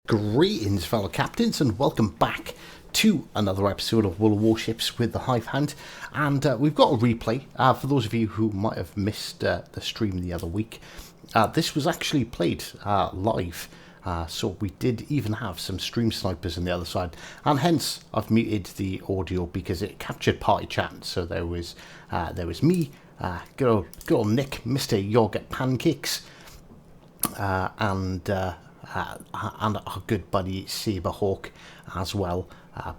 Greetings, fellow captains, and welcome back to another episode of World of Warships with the Hive Hand. And we've got a replay for those of you who might have missed the stream the other week. This was actually played live, so we did even have some stream snipers on the other side, and hence I've muted the audio because it captured party chat. So there was me, good old Nick, Mr. Yogurt Pancakes, and our good buddy Saberhawk as well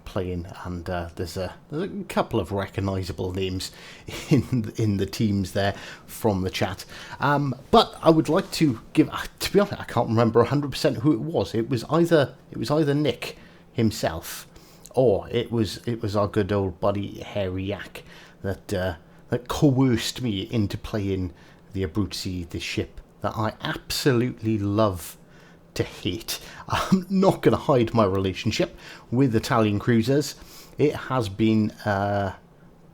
playing, and there's a couple of recognisable names in the teams there from the chat. But I would like to give, to be honest, I can't remember 100% who it was. It was either Nick himself, or it was our good old buddy Harry Yak that coerced me into playing the Abruzzi, the ship that I absolutely love to hate. I'm not going to hide my relationship with Italian cruisers. It has been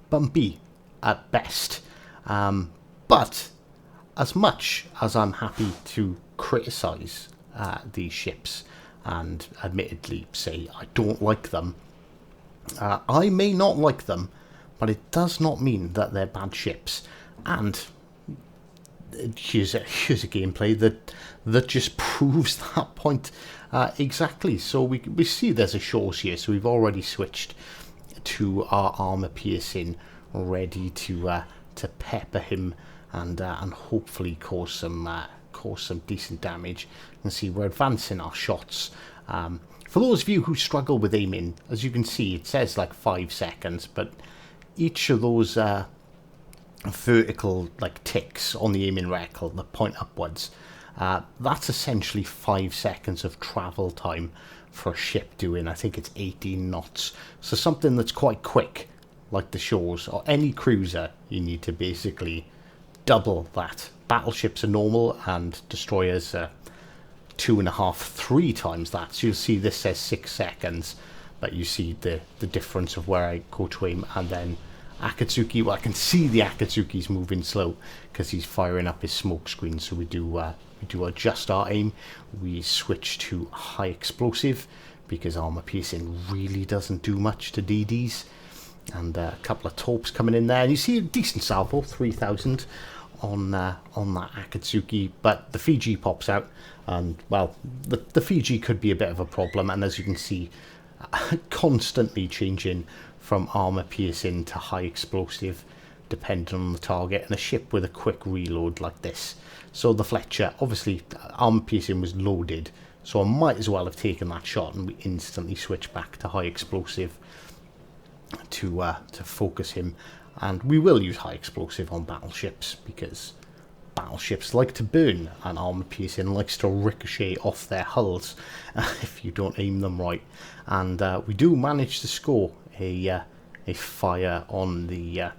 bumpy at best, but as much as I'm happy to criticise these ships and admittedly say I don't like them, I may not like them, but it does not mean that they're bad ships. And here's a gameplay that just proves that point exactly. So we see there's a shores here, so we've already switched to our armor piercing, ready to pepper him and hopefully cause some decent damage. And see, we're advancing our shots. For those of you who struggle with aiming, as you can see, it says like 5 seconds, but each of those vertical like ticks on the aiming reticle that point upwards, that's essentially 5 seconds of travel time for a ship doing, I think it's 18 knots. So something that's quite quick, like the shores or any cruiser, you need to basically double that. Battleships are normal and destroyers are 2.5, 3 times that. So you'll see this says 6 seconds, but you see the difference of where I go to aim. And then Akatsuki, well, I can see the Akatsuki's moving slow because he's firing up his smoke screen. So we do adjust our aim. We switch to high explosive because armor piercing really doesn't do much to DDs. And a couple of torps coming in there, and you see a decent salvo, 3,000 on that Akatsuki. But the Fiji pops out, and well, the Fiji could be a bit of a problem. And as you can see, constantly changing from armor piercing to high explosive depending on the target, and a ship with a quick reload like this. So the Fletcher, obviously armor piercing was loaded, so I might as well have taken that shot, and we instantly switch back to high explosive to focus him. And we will use high explosive on battleships because battleships like to burn, and armor piercing likes to ricochet off their hulls if you don't aim them right. And we do manage to score a fire on the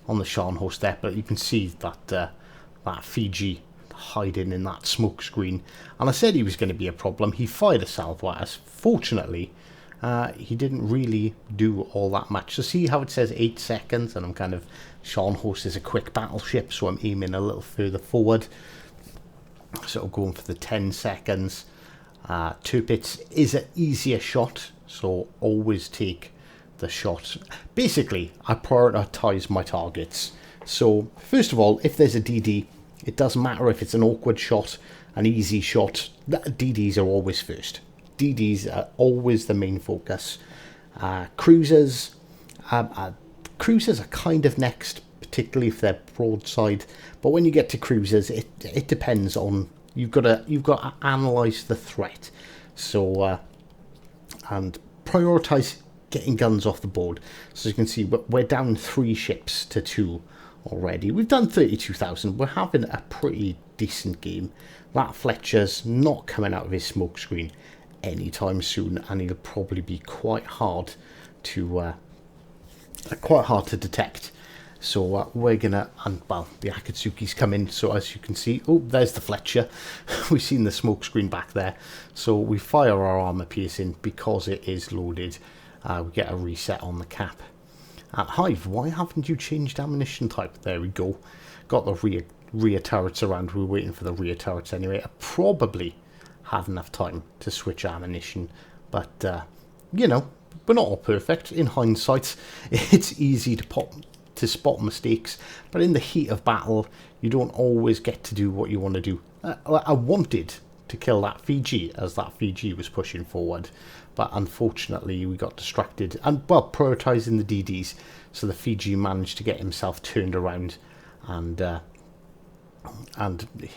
Scharnhorst there, but you can see that that Fiji hiding in that smoke screen. And I said he was going to be a problem. He fired a salvo at us. Fortunately, he didn't really do all that much. So see how it says 8 seconds, and I'm kind of, Scharnhorst is a quick battleship, so I'm aiming a little further forward, sort of going for the 10 seconds. Tirpitz is an easier shot, so always take the shot. Basically, I prioritize my targets. So first of all, if there's a DD, it doesn't matter if it's an awkward shot, an easy shot, DDs are always first. DDs are always the main focus. Cruisers are kind of next, particularly if they're broadside. But when you get to cruisers, it depends on, you've got to analyze the threat. So and prioritize getting guns off the board. So you can see we're down 3 ships to 2 already. We've done 32,000. We're having a pretty decent game. That Fletcher's not coming out of his smoke screen anytime soon, and he'll probably be quite hard to detect. So we're gonna, and well, the Akatsuki's come in, so as you can see, oh, there's the Fletcher. We've seen the smoke screen back there. So we fire our armor piercing because it is loaded. We get a reset on the cap. Hive, why haven't you changed ammunition type? There we go. Got the rear turrets around. We were waiting for the rear turrets anyway. I probably had enough time to switch ammunition. But, you know, we're not all perfect. In hindsight, it's easy to spot mistakes, but in the heat of battle, you don't always get to do what you want to do. I wanted to kill that Fiji as that Fiji was pushing forward, but unfortunately we got distracted and, well, prioritising the DDs, so the Fiji managed to get himself turned around, and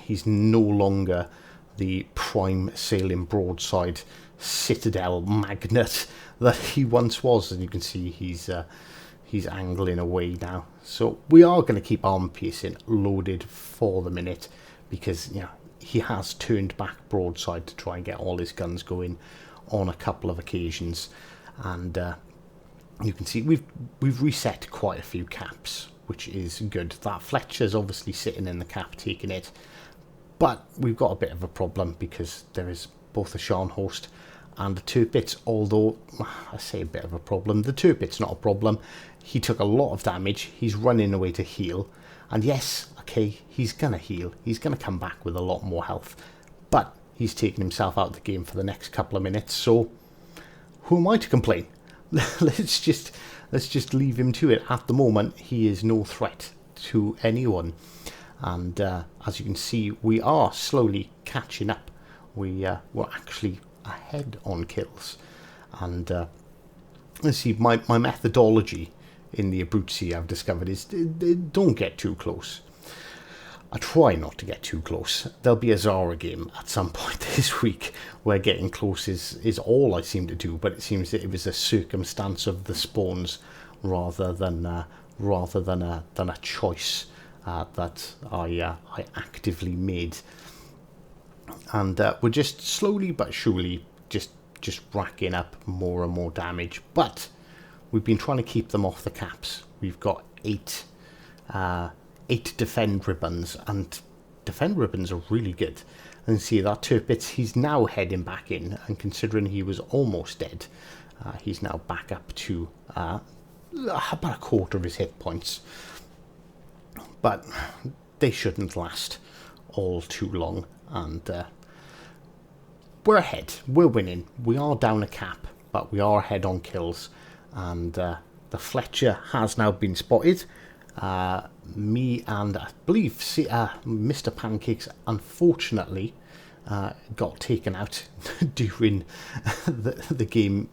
he's no longer the prime sailing broadside Citadel magnet that he once was. And you can see he's angling away now. So we are going to keep armor piercing loaded for the minute, because, you know, he has turned back broadside to try and get all his guns going on a couple of occasions. And you can see we've reset quite a few caps, which is good. That Fletcher's obviously sitting in the cap taking it, but we've got a bit of a problem because there is both a Scharnhorst and the Tirpitz, although I say a bit of a problem. The Tirpitz not a problem. He took a lot of damage. He's running away to heal. And yes, okay, he's going to heal. He's going to come back with a lot more health. But he's taken himself out of the game for the next couple of minutes. So who am I to complain? Let's just leave him to it. At the moment, he is no threat to anyone. And as you can see, we are slowly catching up. We're actually ahead on kills. And let's see, my methodology in the Abruzzi I've discovered is don't get too close. I try not to get too close. There'll be a Zara game at some point this week where getting close is all I seem to do, but it seems that it was a circumstance of the spawns rather than a choice that I actively made. And we're just slowly but surely just racking up more and more damage, but we've been trying to keep them off the caps. We've got eight defend ribbons, and defend ribbons are really good. And see that Tirpitz, he's now heading back in, and considering he was almost dead, he's now back up to about a quarter of his hit points. But they shouldn't last all too long, and we're ahead. We're winning. We are down a cap, but we are ahead on kills. And the Fletcher has now been spotted. Me and I believe Mr. Pancakes unfortunately got taken out during the game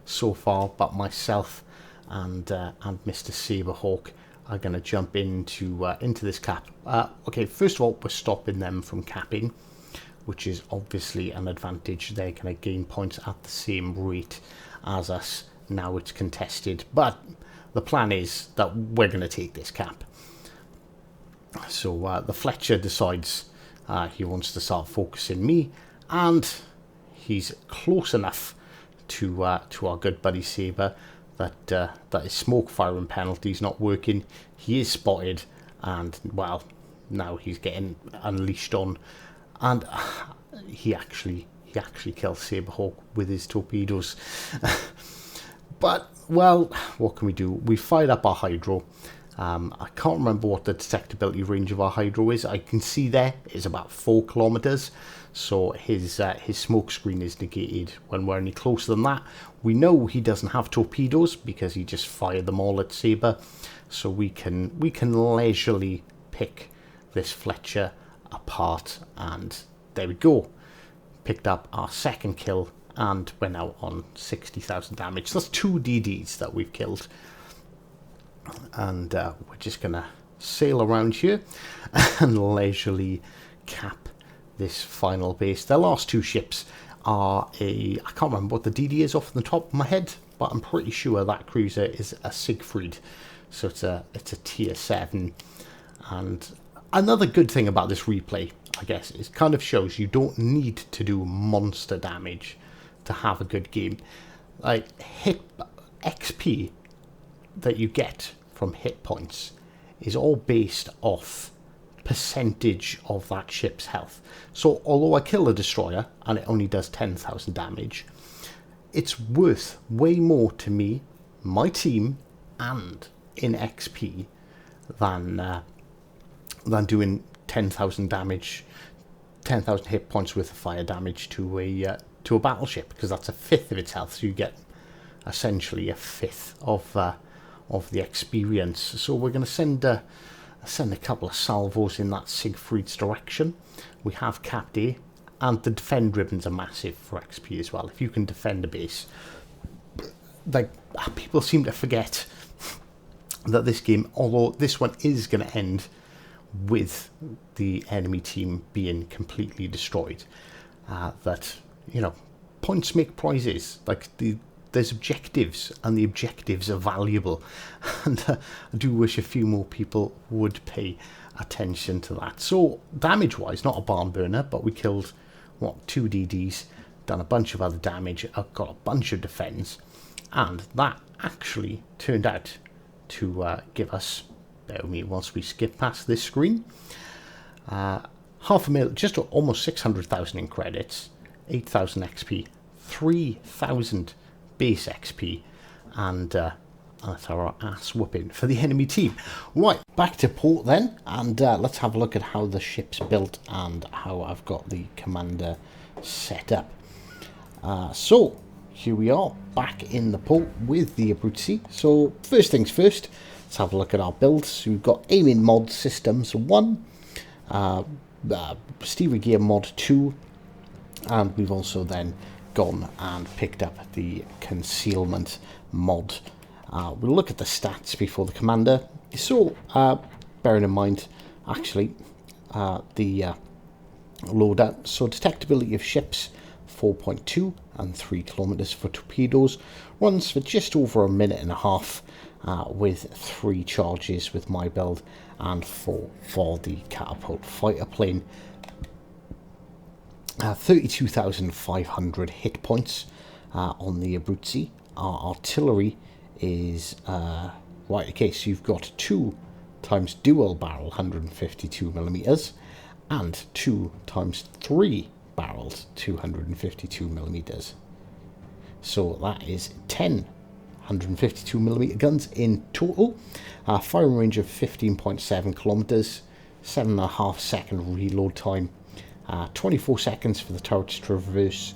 so far, but myself and Mr. Saberhawk are going to jump into this cap. Okay, first of all, we're stopping them from capping, which is obviously an advantage. They're going to gain points at the same rate as us. Now it's contested, but the plan is that we're going to take this cap. So the Fletcher decides he wants to start focusing me, and he's close enough to our good buddy Saber that his smoke firing penalty is not working. He is spotted, and well, now he's getting unleashed on, and he actually kills Saberhawk with his torpedoes. But, well, what can we do? We fired up our Hydro. I can't remember what the detectability range of our Hydro is. I can see there it's about 4 kilometers. So his smoke screen is negated when we're any closer than that. We know he doesn't have torpedoes because he just fired them all at Saber. So we can leisurely pick this Fletcher apart, and there we go. Picked up our second kill and went out on 60,000 damage. So that's 2 DDs that we've killed. And we're just going to sail around here and leisurely cap this final base. Their last 2 ships are I can't remember what the DD is off the top of my head, but I'm pretty sure that cruiser is a Siegfried. So it's a tier 7. And another good thing about this replay, I guess, is kind of shows you don't need to do monster damage to have a good game. Like, hit XP that you get from hit points is all based off percentage of that ship's health. So although I kill a destroyer and it only does 10,000 damage, it's worth way more to me, my team, and in XP than doing 10,000 damage 10,000 hit points worth of fire damage to a battleship, because that's a fifth of its health, so you get essentially a fifth of the experience. So we're going to send a couple of salvos in that Siegfried's direction. We have capped A, and the defend ribbons are massive for XP as well. If you can defend a base, like, people seem to forget that this game, although this one is going to end with the enemy team being completely destroyed, that, you know, points make prizes. Like, there's objectives, and the objectives are valuable, and I do wish a few more people would pay attention to that. So damage wise, not a barn burner, but we killed, what, 2 DDs, done a bunch of other damage, got a bunch of defense, and that actually turned out to give us, bear with me once we skip past this screen, 500,000, just almost 600,000 in credits, 8,000 XP, 3,000 base XP, and that's our ass whooping for the enemy team. Right, back to port then, and let's have a look at how the ship's built and how I've got the commander set up. So here we are, back in the port with the Abruzzi. So first things first, let's have a look at our builds. So we've got aiming mod systems 1, steering gear mod 2, and we've also then gone and picked up the concealment mod. We'll look at the stats before the commander. So bearing in mind actually the loadout, so detectability of ships 4.2 and 3 kilometers for torpedoes, runs for just over a minute and a half, with 3 charges with my build and 4 for the catapult fighter plane. 32,500 hit points on the Abruzzi. Our artillery is right, okay, so you've got 2 times dual barrel 152 millimeters and 2 times 3 barrels 252 millimeters. So that is 10 152 millimeter guns in total. Firing range of 15.7 kilometers, 7.5 second reload time, 24 seconds for the turrets to traverse,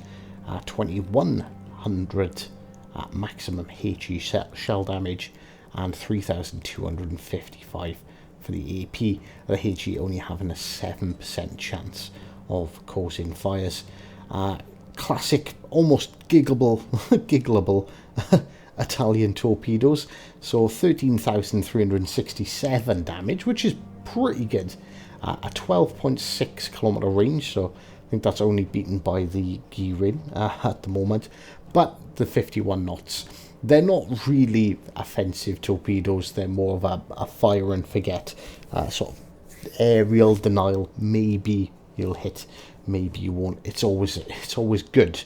2100 maximum HE shell damage, and 3255 for the AP, the HE only having a 7% chance of causing fires. Classic, almost giggleable Italian torpedoes, so 13,367 damage, which is pretty good. A 12.6 kilometer range, so I think that's only beaten by the Girin at the moment, but the 51 knots. They're not really offensive torpedoes, they're more of a fire and forget sort of aerial denial. Maybe you'll hit, maybe you won't. It's always good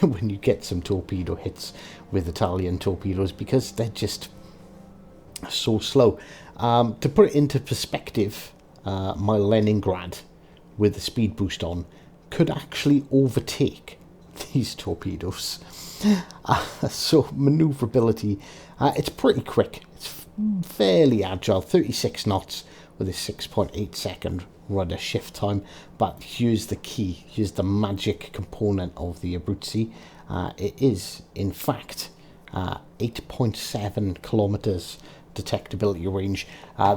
when you get some torpedo hits with Italian torpedoes, because they're just so slow. To put it into perspective, my Leningrad with the speed boost on could actually overtake these torpedoes. So maneuverability, it's pretty quick, it's fairly agile, 36 knots with a 6.8 second rudder shift time. But here's the key, here's the magic component of the Abruzzi. It is in fact 8.7 kilometers detectability range.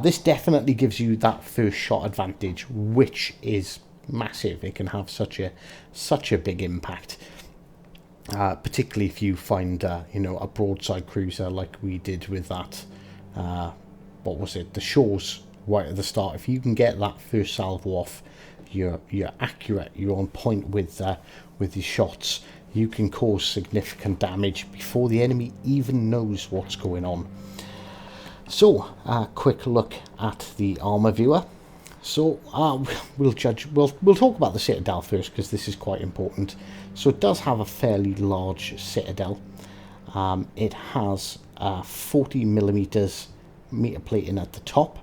This definitely gives you that first shot advantage, which is massive. It can have such a big impact, particularly if you find you know, a broadside cruiser like we did with that what was it, the Shores, right at the start. If you can get that first salvo off, you're accurate, you're on point with your shots, you can cause significant damage before the enemy even knows what's going on. So, quick look at the armor viewer. So, we'll talk about the Citadel first, because this is quite important. So it does have a fairly large Citadel. It has 40 millimeters meter plating at the top.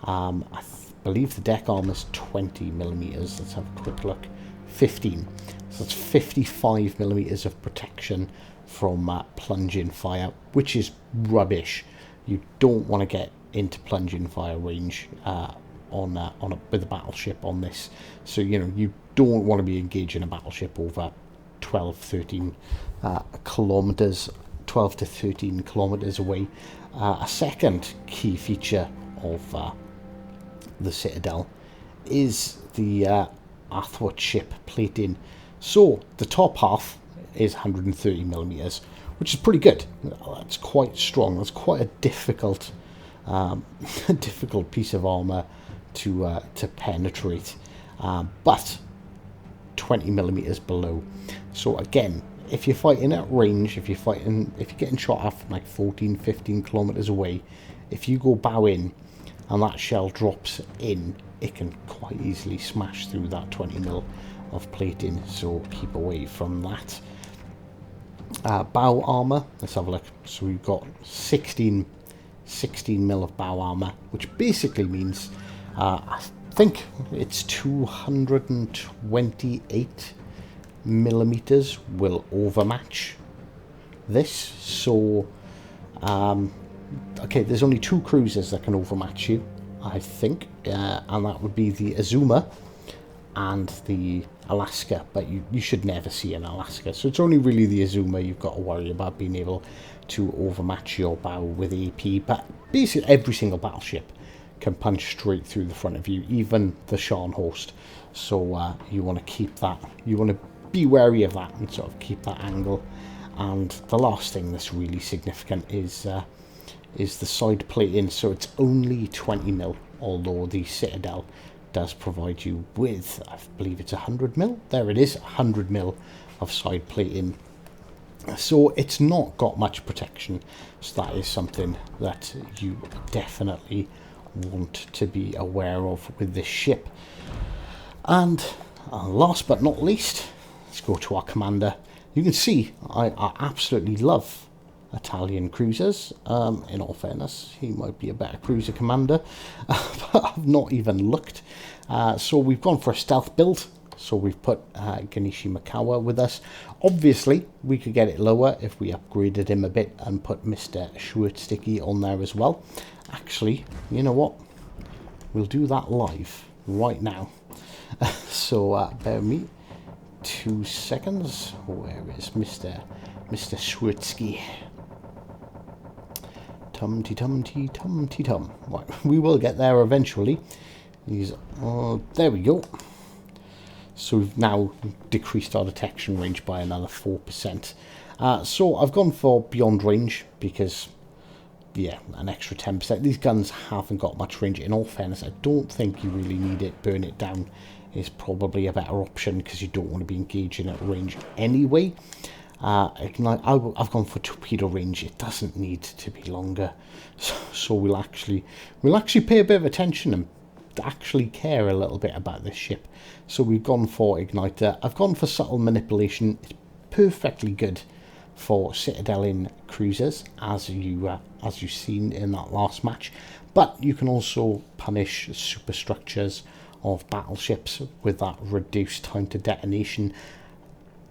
I believe the deck armor is 20 millimeters. Let's have a quick look. 15. So that's 55 millimeters of protection from plunging fire, which is rubbish. You don't want to get into plunging fire range with a battleship on this. So you don't want to be engaging a battleship over 12, 13 kilometers, 12 to 13 kilometers away. A second key feature of the Citadel is the athwart ship plating. So the top half is 130 millimeters, which is pretty good. That's quite strong. That's quite a difficult difficult piece of armor to penetrate, but 20 millimeters below. So again, if you're fighting at range, if you're getting shot at from like 14, 15 kilometers away, if you go bow in and that shell drops in, it can quite easily smash through that 20 mil of plating. So keep away from that. Bow armor, let's have a look. So we've got 16 mil of bow armor, which basically means I think it's 228 millimeters will overmatch this. So okay, there's only 2 cruisers that can overmatch you, I think, and that would be the Azuma and the Alaska, but you should never see an Alaska. So it's only really the Azuma you've got to worry about being able to overmatch your bow with AP. But basically every single battleship can punch straight through the front of you, even the Scharnhorst. So you want to keep that, you want to be wary of that and sort of keep that angle. And the last thing that's really significant is the side plating. So it's only 20 mil, although the Citadel does provide you with, I believe it's 100 mil. There it is, 100 mil of side plating. So it's not got much protection. So that is something that you definitely want to be aware of with this ship. And last but not least, let's go to our commander. You can see I absolutely love Italian cruisers. In all fairness, he might be a better cruiser commander, but I've not even looked. So we've gone for a stealth build. So we've put Ganishi Makawa with us. Obviously, we could get it lower if we upgraded him a bit and put Mr. Schwertsticky on there as well. Actually, you know what? We'll do that live right now. So bear with me 2 seconds. Where is Mr. Schwertsky? Tum-ty-tum-ty-tum-ty-tum. Right, we will get there eventually. He's, there we go. So we've now decreased our detection range by another 4%. So I've gone for beyond range because, yeah, an extra 10%. These guns haven't got much range. In all fairness, I don't think you really need it. Burn it down is probably a better option because you don't want to be engaging at range anyway. Ignite, I've gone for torpedo range. It doesn't need to be longer, so we'll actually pay a bit of attention and actually care a little bit about this ship. So we've gone for igniter. I've gone for subtle manipulation. It's perfectly good for Citadel cruisers, as you've seen in that last match. But you can also punish superstructures of battleships with that reduced time to detonation.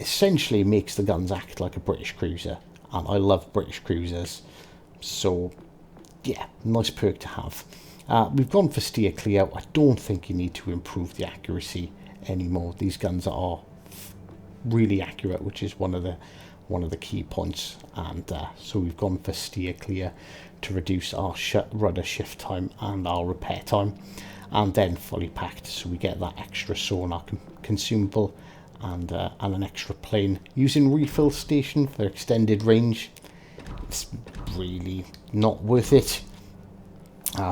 Essentially makes the guns act like a British cruiser, and I love British cruisers, so yeah, nice perk to have. We've gone for steer clear. I don't think you need to improve the accuracy anymore. These guns are really accurate, which is one of the key points, and so we've gone for steer clear to reduce our rudder shift time and our repair time, and then fully packed, so we get that extra sonar consumable and an extra plane. Using refill station for extended range, it's really not worth it.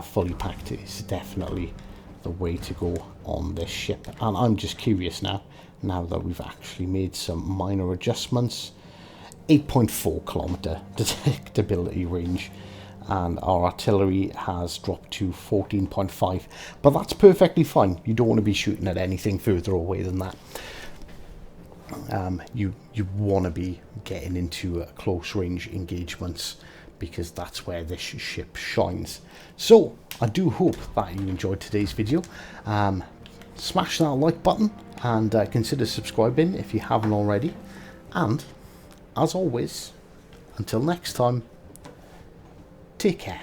Fully packed is definitely the way to go on this ship, and I'm just curious now that we've actually made some minor adjustments. 8.4 kilometer detectability range, and our artillery has dropped to 14.5, but that's perfectly fine. You don't want to be shooting at anything further away than that. You want to be getting into close range engagements, because that's where this ship shines. So I do hope that you enjoyed today's video. Smash that like button and consider subscribing if you haven't already. And as always, until next time, take care.